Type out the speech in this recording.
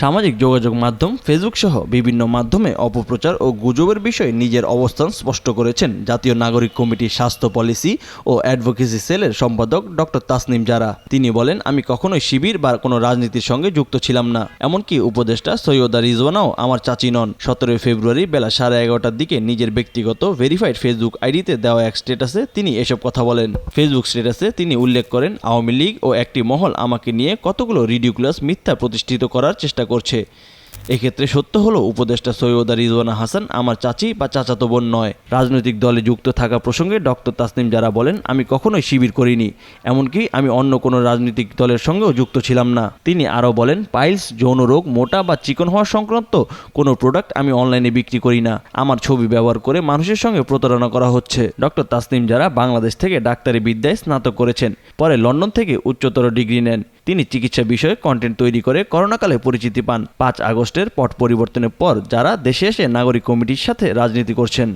সামাজিক যোগাযোগ মাধ্যম ফেসবুক সহ বিভিন্ন মাধ্যমে অপপ্রচার ও গুজবের বিষয়ে নিজের অবস্থান স্পষ্ট করেছেন জাতীয় নাগরিক কমিটির স্বাস্থ্য পলিসি ও অ্যাডভোকেসি সেলের সম্পাদক ডক্টর তাসনিম জারা। তিনি বলেন, আমি কখনোই শিবির বা কোনো রাজনীতির সঙ্গে যুক্ত ছিলাম না। এমনকি উপদেষ্টা সৈয়দা রিজওয়ানাও আমার চাচি নন। 17 ফেব্রুয়ারি বেলা 11:30টার দিকে নিজের ব্যক্তিগত ভেরিফাইড ফেসবুক আইডিতে দেওয়া এক স্ট্যাটাসে তিনি এসব কথা বলেন। ফেসবুক স্ট্যাটাসে তিনি উল্লেখ করেন, আওয়ামী লীগ ও একটি মহল আমাকে নিয়ে কতগুলো রিডিকুলাস মিথ্যা প্রতিষ্ঠিত করার চেষ্টা করছে। এক্ষেত্রে সত্য হলো উপদেষ্টা সৈয়দা রিজওয়ানা হাসান আমার চাচি বা চাচাতো বোন নয়। রাজনৈতিক দলে যুক্ত থাকা প্রসঙ্গে ডক্টর তাসনিম জারা বলেন, আমি কখনোই শিবির করিনি, এমনকি আমি অন্য কোনো রাজনৈতিক দলের সঙ্গেও যুক্ত ছিলাম না। তিনি আরও বলেন, পাইলস, যৌন রোগ, মোটা বা চিকন হওয়া সংক্রান্ত কোনো প্রোডাক্ট আমি অনলাইনে বিক্রি করি না। আমার ছবি ব্যবহার করে মানুষের সঙ্গে প্রতারণা করা হচ্ছে। ডক্টর তাসনিম জারা বাংলাদেশ থেকে ডাক্তারি বিদ্যায় স্নাতক করেছেন, পরে লন্ডন থেকে উচ্চতর ডিগ্রি নেন। তিনি চিকিৎসা বিষয়ে কন্টেন্ট তৈরি করে করোনাকালে পরিচিতি পান। 5 আগস্টের পট পরিবর্তনের পর যারা দেশে এসে নাগরিক কমিটির সাথে রাজনীতি করছেন।